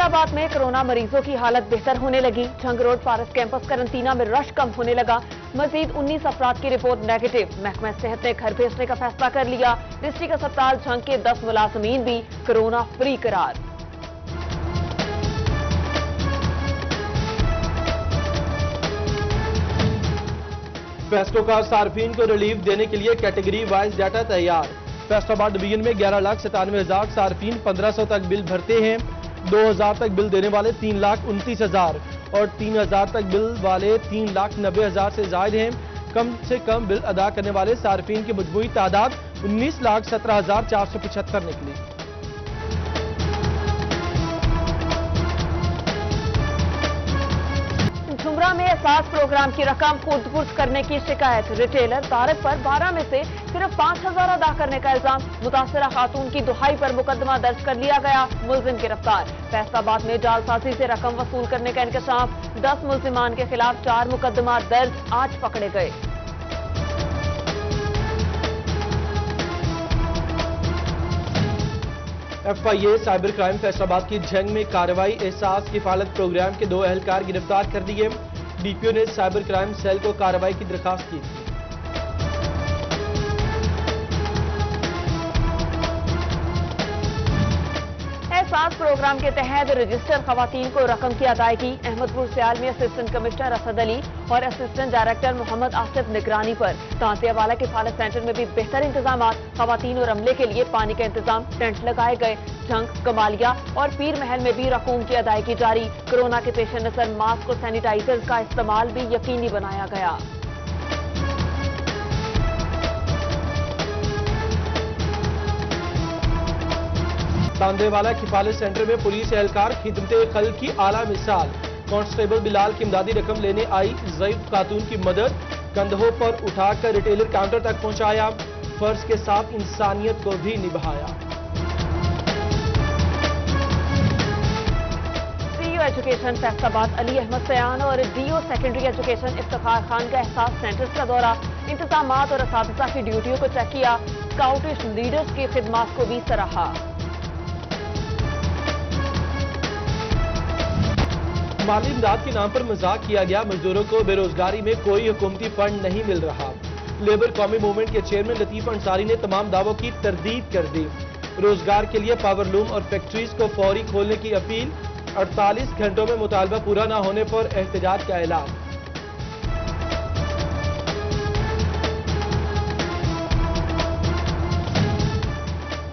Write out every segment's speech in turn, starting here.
फैसलाबाद में कोरोना मरीजों की हालत बेहतर होने लगी। Jhang road forest campus quarantine में रश कम होने लगा। मजीद 19 अफराद की रिपोर्ट नेगेटिव। महकमा सेहत ने घर भेजने का फैसला कर लिया। डिस्ट्रिक्ट अस्पताल झंग के 10 मुलाजमीन भी कोरोना फ्री करार। फैसलों का सार्फिन को रिलीफ देने के लिए कैटेगरी वाइज डाटा तैयार। फैसलाबाद डिवीजन में 11,97,000 सार्फिन 1,500 तक बिल भरते हैं। 2,000 तक बिल देने वाले 3,29,000 और 3,000 तक बिल वाले 3,90,000 से जायद हैं। कम से कम बिल अदा करने वाले सार्फिन की मजमूई तादाद 19,17,475 निकली। झुमरा में एहसास प्रोग्राम की रकम खुर्द-बुर्द करने की शिकायत। रिटेलर तारिफ पर 12 में से सिर्फ 5,000 अदा करने का इल्जाम। मुतासरा खातून की दुहाई पर मुकदमा दर्ज कर लिया गया। मुलजिम गिरफ्तार। फैसलाबाद में जालसाजी से रकम वसूल करने का इंकशाफ। 10 मुलजिमान के खिलाफ 4 मुकदमा दर्ज, 8 पकड़े गए। FIA साइबर क्राइम फैसलाबाद की झंग में कार्रवाई। एहसास किफालत प्रोग्राम के 2 अहलकार गिरफ्तार कर दिए। DPO ने साइबर क्राइम सेल को कार्रवाई की दरखास्त की थी। एहसास प्रोग्राम के तहत रजिस्टर खवातीन को रकम की अदायगी। अहमदपुर सियाल में असिस्टेंट कमिश्नर असद अली और असिस्टेंट डायरेक्टर मोहम्मद आसिफ निगरानी पर। तांतियावाला किफालत सेंटर में भी बेहतर इंतजाम। खवातीन और अमले के लिए पानी का इंतजाम, टेंट लगाए गए। झंग, कमालिया और पीर महल में भी रकूम की अदायगी जारी। कोरोना के पेश नजर मास्क और सैनिटाइजर का इस्तेमाल भी यकीनी बनाया गया। तांदेवाला किफालत सेंटर में पुलिस एहलकार खिदमत खल की आला मिसाल। कांस्टेबल बिलाल की इमदादी रकम लेने आई ज़ईफ खातून की मदद। कंधों पर उठाकर रिटेलर काउंटर तक पहुंचाया। फर्ज के साथ इंसानियत को भी निभाया। DO एजुकेशन फैसलाबाद अली अहमद सयान और DO secondary education Iftikhar Khan का एहसास सेंटर्स का दौरा। इंतजामात और असातिज़ा की ड्यूटियों को चेक किया। स्काउटिश लीडर्स की खिदमात को भी सराहा। माली इमदाद के नाम पर मजाक किया गया। मजदूरों को बेरोजगारी में कोई हुकूमती फंड नहीं मिल रहा। लेबर कौमी मूवमेंट के चेयरमैन लतीफ अंसारी ने तमाम दावों की तरदीद कर दी। रोजगार के लिए पावर लूम और फैक्ट्रीज को फौरी खोलने की अपील। 48 घंटों में मुतालबा पूरा न होने पर एहतजाज का ऐलान।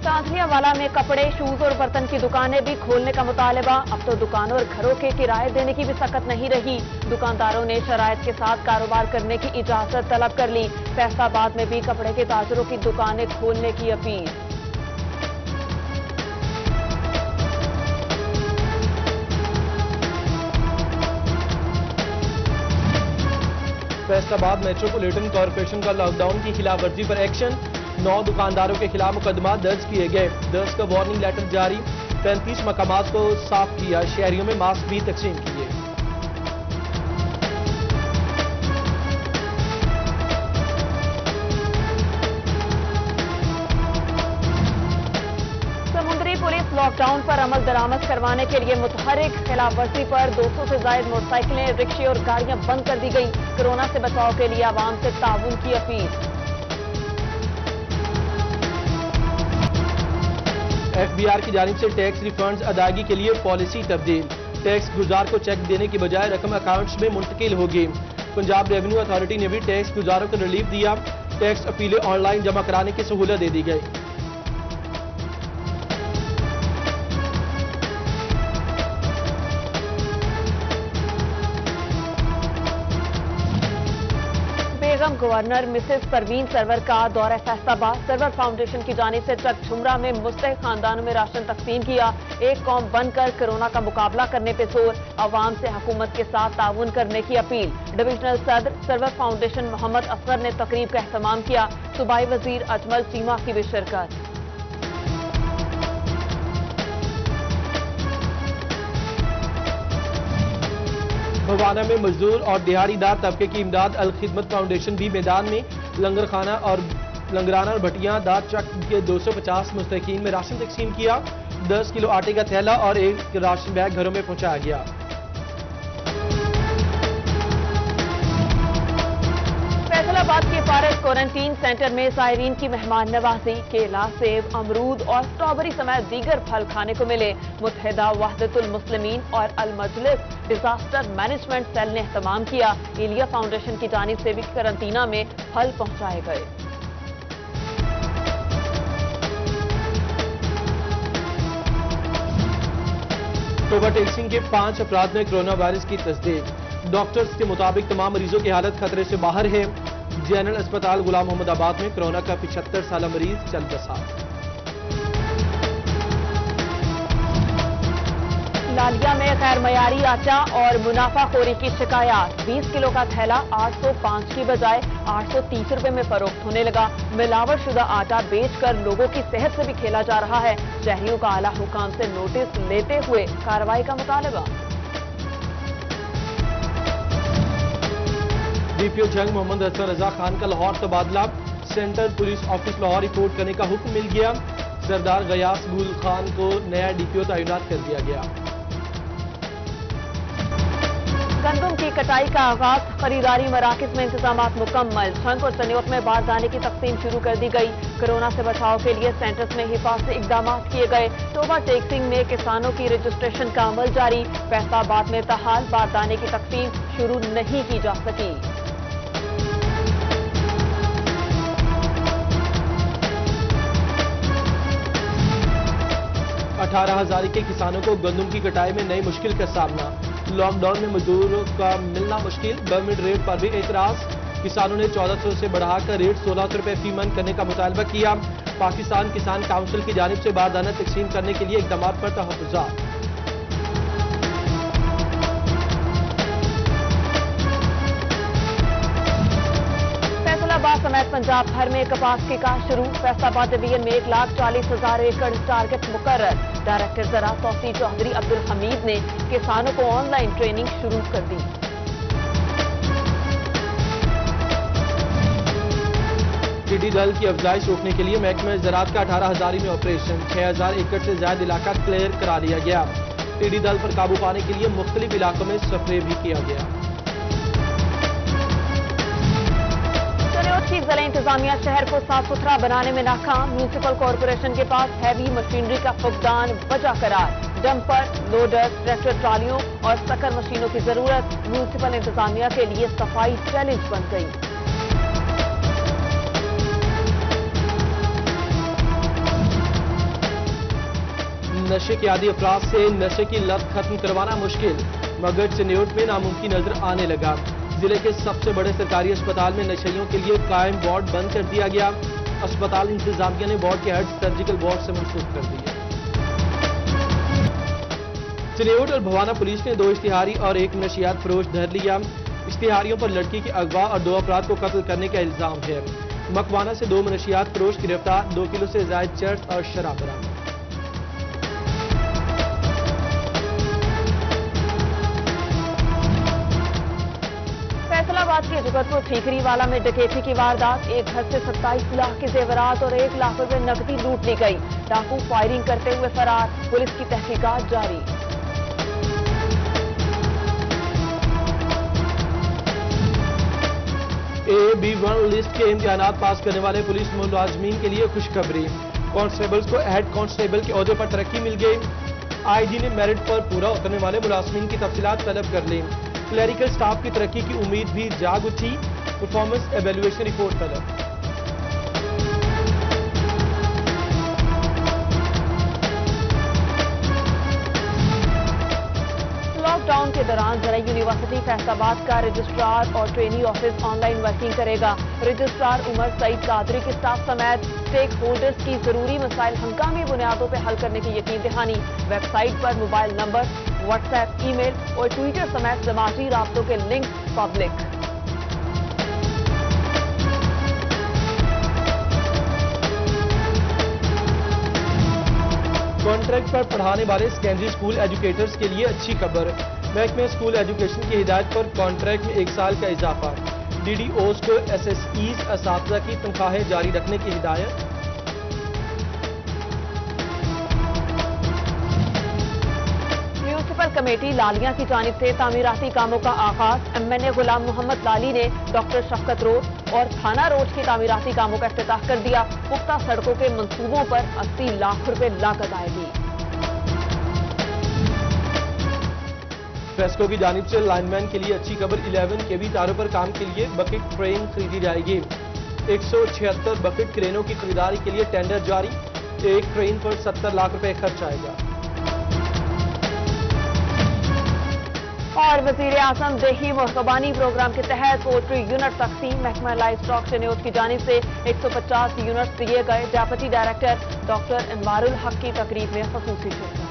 तांतियावाला में कपड़े, शूज और बर्तन की दुकानें भी खोलने का मुतालबा। अब तो दुकानों और घरों के किराए देने की भी सख्त नहीं रही। दुकानदारों ने शराइत के साथ कारोबार करने की इजाजत तलब कर ली। फैसलाबाद में भी कपड़े के ताजरों की दुकानें खोलने की अपील। फैसलाबाद मेट्रोपॉलिटन कॉर्पोरेशन का लॉकडाउन की खिलाफ वर्जी पर एक्शन। 9 दुकानदारों के खिलाफ मुकदमा दर्ज किए गए। 10 का वार्निंग लेटर जारी। 35 मकामात को साफ किया। शहरियों में मास्क भी तकसीम किए। समुद्री पुलिस लॉकडाउन पर अमल दरामद करवाने के लिए मुतहरिक। खिलाफ वर्जी पर 200 से ज्यादा मोटरसाइकिलें, रिक्शे और गाड़ियां बंद कर दी गई। कोरोना से बचाव के लिए आवाम से ताउन की अपील। FBR की जानिब से टैक्स रिफंड्स अदायगी के लिए पॉलिसी तब्दील। टैक्स गुजार को चेक देने की बजाय रकम अकाउंट्स में मुंतकिल होगी। पंजाब रेवेन्यू अथॉरिटी ने भी टैक्स गुजारों को रिलीफ दिया। टैक्स अपीलें ऑनलाइन जमा कराने की सहूलत दे दी गई। गवर्नर मिसेस परवीन सरवर का दौरा फैसलाबाद। सरवर फाउंडेशन की जानिब से ट्रक झुमरा में मुस्तहिक खानदानों में राशन तकसीम किया। एक कौम बनकर कोरोना का मुकाबला करने पे जोर। आवाम से हुकूमत के साथ ताउन करने की अपील। डिविजनल सदर सरवर फाउंडेशन मोहम्मद असगर ने तकरीब का एहतमाम किया। सूबाई वजीर अजमल चीमा की भी शिरकत। भवाना में मजदूर और दिहाड़ीदार तबके की इमदाद। अल खिदमत फाउंडेशन भी मैदान में। लंगराना और भटिया दाद चक के 250 मुस्तहिकीन में राशन तकसीम किया। 10 किलो आटे का थैला और एक राशन बैग घरों में पहुंचाया गया। फैसलाबाद के फारग क्वारंटीन सेंटर में सायरीन की मेहमान नवाजी, केला, सेब, अमरूद और स्ट्रॉबेरी समेत दीगर फल खाने को मिले। मुत्तहिदा वहदतुल मुस्लिमीन और अल मजलिस डिजास्टर मैनेजमेंट सेल ने एहतमाम किया। इलिया फाउंडेशन की जानिब से भी करंटीना में फल पहुंचाए गए। टोबा टेक्सिंग के 5 अपराध में कोरोना वायरस की तस्दीक। डॉक्टर्स के मुताबिक तमाम मरीजों की हालत खतरे से बाहर है। जनरल अस्पताल गुलाम मोहम्मद आबाद में कोरोना का 75 साल मरीज चल बसा। लालिया में गैर मयारी आटा और मुनाफाखोरी की शिकायत। 20 किलो का थैला 805 की बजाय 830 रुपए में फरोख्त होने लगा। मिलावट शुदा आटा बेचकर लोगों की सेहत से भी खेला जा रहा है। शहरियों का आला हुकाम से नोटिस लेते हुए कार्रवाई का मुतालबा। डीपीओ जंग मोहम्मद हसन रजा खान का लाहौर तबादला। Central police office Lahore report करने का हुक्म मिल गया। सरदार गयास गुल खान को नया डीपीओ तैनात कर दिया गया। गंदम की कटाई का आगाज, खरीदारी मराकज में इंतजामात मुकम्मल। छंग और चनियोट में बारदाने की तकसीम शुरू कर दी गई। कोरोना से बचाव के लिए सेंटर्स में हिफाजती इकदाम किए गए। टोबा टेक्सिंग में किसानों की रजिस्ट्रेशन का अमल जारी। फैसलाबाद में तहाल बारदाने की तकसीम शुरू नहीं की जा सकी। 18,000 के किसानों को गंदम की कटाई में नई मुश्किल का सामना। लॉकडाउन में मजदूरों का मिलना मुश्किल। गवर्नमेंट रेट पर भी एतराज। किसानों ने 1400 से बढ़ाकर रेट 1600 रुपए फी मन करने का मुतालबा किया। पाकिस्तान किसान काउंसिल की जानिब से बारदाना तकसीम करने के लिए इकदाम पर तहफ्फुज़ात। फैसलाबाद समेत पंजाब भर में कपास की काश्त शुरू। फैसलाबाद डिवीजन में 1,40,000 एकड़ टारगेट मुकर्रर। डायरेक्टर ज़राअत तौसीफ चौधरी अब्दुल हमीद ने किसानों को ऑनलाइन ट्रेनिंग शुरू कर दी। टिड्डी दल की अफजाइश रोकने के लिए महकमा ज़राअत का 18,000 में ऑपरेशन। 6,000 एकड़ से ज्यादा इलाका क्लियर करा लिया गया। टिड्डी दल पर काबू पाने के लिए मुख्तलिफ इलाकों में स्प्रे भी किया गया। चनियोट की जिला इंतजामिया शहर को साफ सुथरा बनाने में नाकाम। म्यूनिसिपल कॉरपोरेशन के पास हैवी मशीनरी का फुकदान वजह करार। डंपर, लोडर, ट्रैक्टर ट्रालियों और सकर मशीनों की जरूरत। म्यूनिसिपल इंतजामिया के लिए सफाई चैलेंज बन गई। नशे के आदी अफराद से नशे की लत खत्म करवाना मुश्किल, मगर चनियोट में नामुमकिन नजर आने लगा। जिले के सबसे बड़े सरकारी अस्पताल में नशेइयों के लिए कायम वार्ड बंद कर दिया गया। अस्पताल इंतजामिया ने वार्ड के हेड सर्जिकल वार्ड से मनसूख कर दिए। चनियोट और भवाना पुलिस ने 2 इश्तिहारी और 1 नशियात फरोश धर लिया। इश्तिहारियों पर लड़की के अगवा और 2 अफराद को कत्ल करने का इल्जाम है। मकवाना से 2 नशियात फरोश गिरफ्तार। 2 किलो से ज्यादा चर्स और शराब बरामद। फैसलाबाद के जगतपुर ठीकरीवाला में डकैती की वारदात। एक घर से 27 लाख के जेवरात और 1 लाख रुपए नकदी लूट ली गई। डाकू फायरिंग करते हुए फरार। पुलिस की तहकीकात जारी। AB1 लिस्ट के इम्तिहानात पास करने वाले पुलिस मुलाजमीन के लिए खुशखबरी। कांस्टेबल्स को हेड कांस्टेबल के ओहदे पर तरक्की मिल गई। आईजी ने मेरिट पर पूरा उतरने वाले मुलाजमीन की तफसीलात तलब कर ली। क्लरिकल स्टाफ की तरक्की की उम्मीद भी जाग उठी। परफॉर्मेंस एवेल्युएशन रिपोर्ट तलब। लॉकडाउन के दौरान ज़रा यूनिवर्सिटी फैसलाबाद का रजिस्ट्रार और ट्रेनी ऑफिस ऑनलाइन वर्किंग करेगा। रजिस्ट्रार उमर सईद कादरी के स्टाफ समेत स्टेक होल्डर्स की जरूरी मसाइल हंगामी बुनियादों पर हल करने की यकीन दहानी। वेबसाइट पर मोबाइल नंबर, व्हाट्सएप, ईमेल और ट्विटर समेत समाजी राब्तों के लिंक पब्लिक। कॉन्ट्रैक्ट पर पढ़ाने वाले सेकेंडरी स्कूल एजुकेटर्स के लिए अच्छी खबर। महकमे स्कूल एजुकेशन की हिदायत पर कॉन्ट्रैक्ट में 1 साल का इजाफा। DDOs को SSEs असातिज़ा की तनख्वाहें जारी रखने की हिदायत। म्युनिसिपल कमेटी लालिया की जानिब से तामीराती कामों का आगाज। MNA गुलाम मोहम्मद लाली ने डॉक्टर शफकत रोड और थाना रोड के तामीराती कामों का इफ्तिताह कर दिया। पुख्ता सड़कों के मंसूबों पर 80 लाख रुपए लागत आएगी। फेस्को की जानिब से लाइनमैन के लिए अच्छी खबर। 11 kV तारों पर काम के लिए बकेट क्रेन खरीदी जाएगी। 176 बकेट क्रेनों की खरीदारी के लिए टेंडर जारी। एक क्रेन पर 70 लाख रुपए खर्च आएगा। और वजीर आजम देही मुहकबानी प्रोग्राम के तहत पोल्ट्री यूनिट तकसीम। महकमा लाइव स्टॉक न्यूज की जानिब से 150 यूनिट दिए गए। डेप्यूटी डायरेक्टर डॉक्टर इनवारुल हक की तकरीब में खसूसी शिरकत।